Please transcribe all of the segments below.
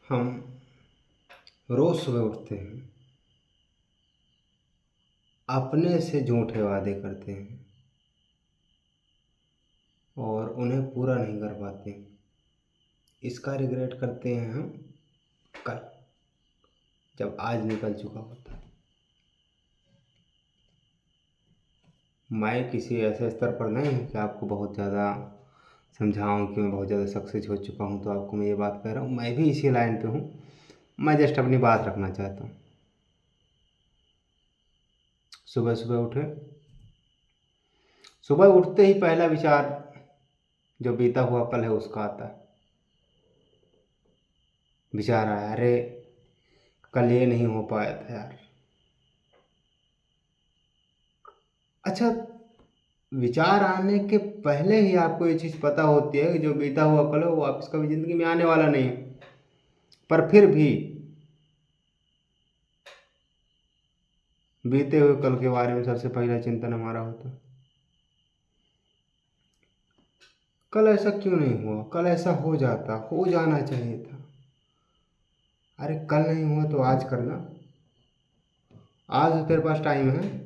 हम रोज सुबह उठते हैं, अपने से झूठे वादे करते हैं और उन्हें पूरा नहीं कर पाते। इसका रिग्रेट करते हैं हम कल, जब आज निकल चुका होता है। मैं किसी ऐसे स्तर पर नहीं हूँ कि आपको बहुत ज़्यादा समझाऊँ कि मैं बहुत ज़्यादा सक्सेस हो चुका हूँ तो आपको मैं ये बात कह रहा हूँ। मैं भी इसी लाइन पे हूँ। मैं जस्ट अपनी बात रखना चाहता हूँ। सुबह सुबह उठे, सुबह उठते ही पहला विचार जो बीता हुआ कल है उसका आता है। विचार आया, अरे कल ये नहीं हो पाया था यार। अच्छा, विचार आने के पहले ही आपको ये चीज़ पता होती है कि जो बीता हुआ कल है वो वापस कभी ज़िंदगी में आने वाला नहीं है, पर फिर भी बीते हुए कल के बारे में सबसे पहला चिंतन हमारा होता है, कल ऐसा क्यों नहीं हुआ, कल ऐसा हो जाता, हो जाना चाहिए था। अरे कल नहीं हुआ तो आज करना। आज तो तेरे पास टाइम है।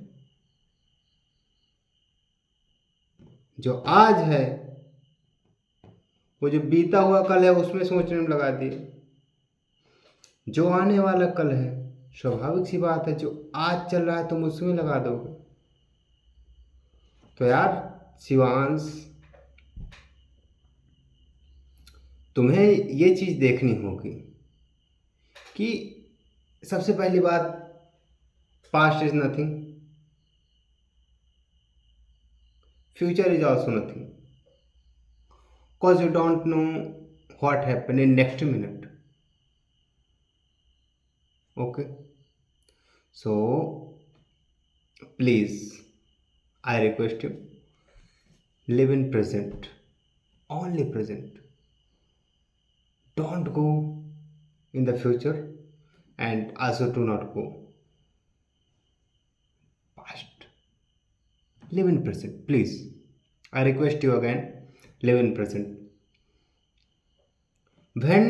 जो आज है वो जो बीता हुआ कल है उसमें सोचने में लगा दिए। जो आने वाला कल है, स्वाभाविक सी बात है, जो आज चल रहा है तुम उसमें लगा दोगे। तो यार शिवांश, तुम्हें ये चीज़ देखनी होगी कि सबसे पहली बात, past is nothing, future is also nothing, cause you don't know what happened in next minute. Okay, so please, I request you, live in present, only present. Don't go in the future and also do not go past. Live in present, please. I request you again, live in present. When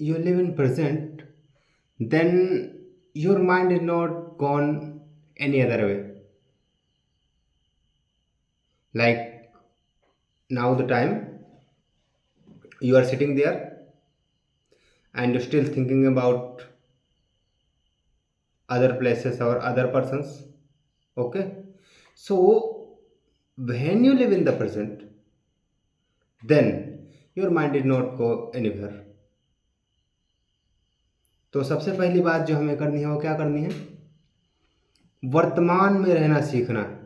you live in present, then your mind is not gone any other way. Like now the time you are sitting there and you're still thinking about other places or other persons. Okay, so when you live in the present, then your mind did not go anywhere. तो सबसे पहली बात जो हमें करनी है वो क्या करनी है? वर्तमान में रहना सीखना है।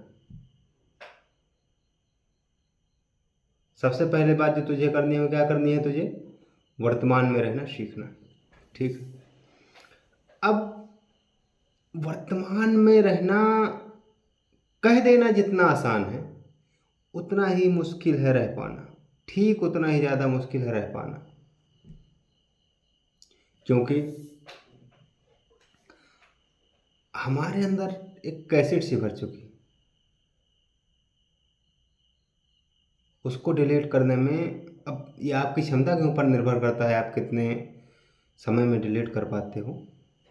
सबसे पहले बात जो तुझे करनी है वो क्या करनी है? तुझे वर्तमान में रहना सीखना है। ठीक है, अब वर्तमान में रहना कह देना जितना आसान है उतना ही मुश्किल है रह पाना। ठीक उतना ही ज़्यादा मुश्किल है रह पाना, क्योंकि हमारे अंदर एक कैसेट सी भर चुकी है। उसको डिलीट करने में, अब ये आपकी क्षमता के ऊपर निर्भर करता है, आप कितने समय में डिलीट कर पाते हो,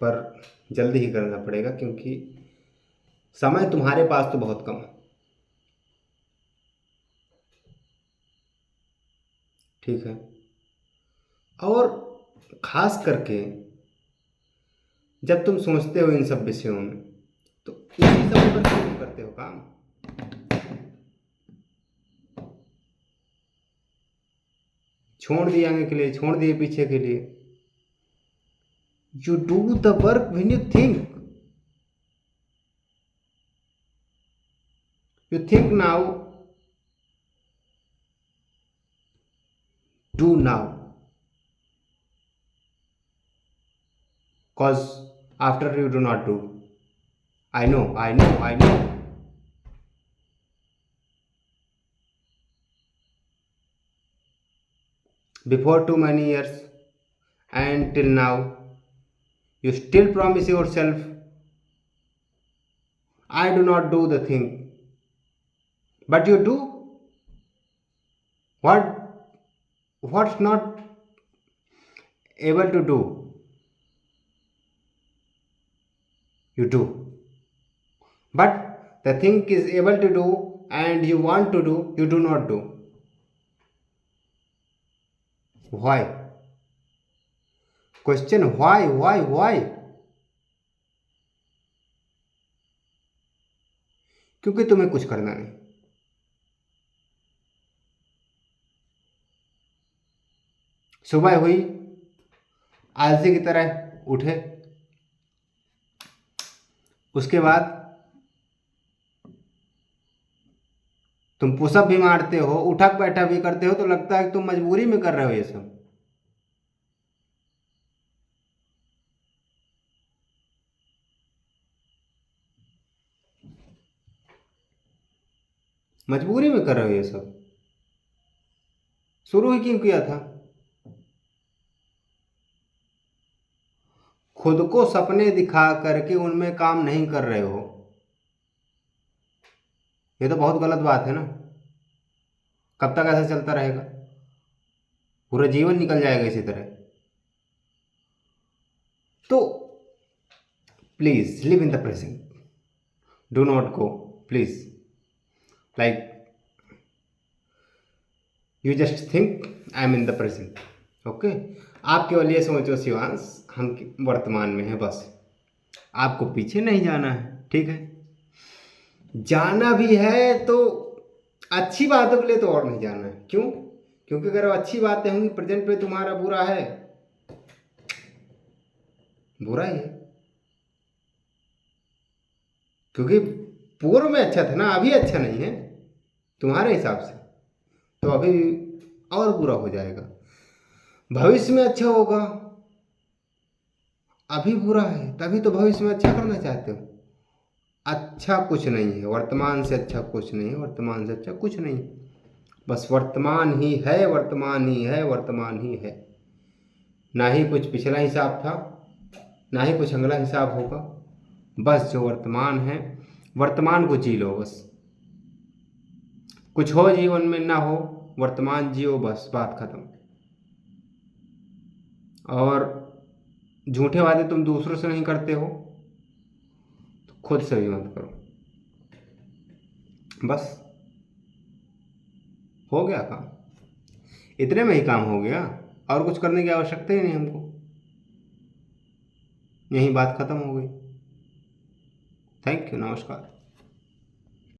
पर जल्दी ही करना पड़ेगा क्योंकि समय तुम्हारे पास तो बहुत कम है। ठीक है, और खास करके जब तुम सोचते हो इन सब विषयों में तो इसी समय पर क्यों नहीं करते हो काम? छोड़ दिए आगे के लिए, छोड़ दिए पीछे के लिए। You do the work when you think, you think now, do now, cause after you do not do. I know. Before too many years and till now, you still promise yourself, I do not do the thing, but you do. What? What's not able to do, you do. But the thing is able to do and you want to do, you do not do. Why? Question, why? क्योंकि तुम्हें कुछ करना नहीं। सुबह हुई, आलसी की तरह उठे, उसके बाद तुम पुशअप भी मारते हो, उठक बैठक भी करते हो, तो लगता है कि तुम मजबूरी में कर रहे हो ये सब। मजबूरी में कर रहे हो ये सब। शुरू ही क्यों किया था? खुद को सपने दिखा करके उनमें काम नहीं कर रहे हो, ये तो बहुत गलत बात है ना। कब तक ऐसा चलता रहेगा? पूरा जीवन निकल जाएगा इसी तरह। तो please live in the present, do not go, please. Like you just think I am in the present, okay. आप केवल ये सोचो शिवांश, हम वर्तमान में हैं, बस। आपको पीछे नहीं जाना है, ठीक है। जाना भी है तो अच्छी बातों के लिए, तो और नहीं जाना है। क्यों? क्योंकि अगर अच्छी बातें होंगी, प्रेजेंट पे तुम्हारा बुरा है, बुरा ही है। क्योंकि पूर्व में अच्छा था ना, अभी अच्छा नहीं है तुम्हारे हिसाब से, तो अभी और बुरा हो जाएगा। भविष्य में अच्छा होगा, अभी बुरा है, तभी तो भविष्य में अच्छा करना चाहते हो। अच्छा कुछ नहीं है, वर्तमान से अच्छा कुछ नहीं है, वर्तमान से अच्छा कुछ नहीं, बस वर्तमान ही है, वर्तमान ही है, वर्तमान ही है। ना ही कुछ पिछला हिसाब था, ना ही कुछ अगला हिसाब होगा। बस जो वर्तमान है, वर्तमान को जी लो बस। कुछ हो जीवन में, ना हो, वर्तमान जियो, बस बात खत्म। और झूठे वादे तुम दूसरों से नहीं करते हो, तो खुद से भी मत करो। बस हो गया काम, इतने में ही काम हो गया, और कुछ करने की आवश्यकता ही नहीं हमको। यही बात खत्म हो गई। थैंक यू, नमस्कार।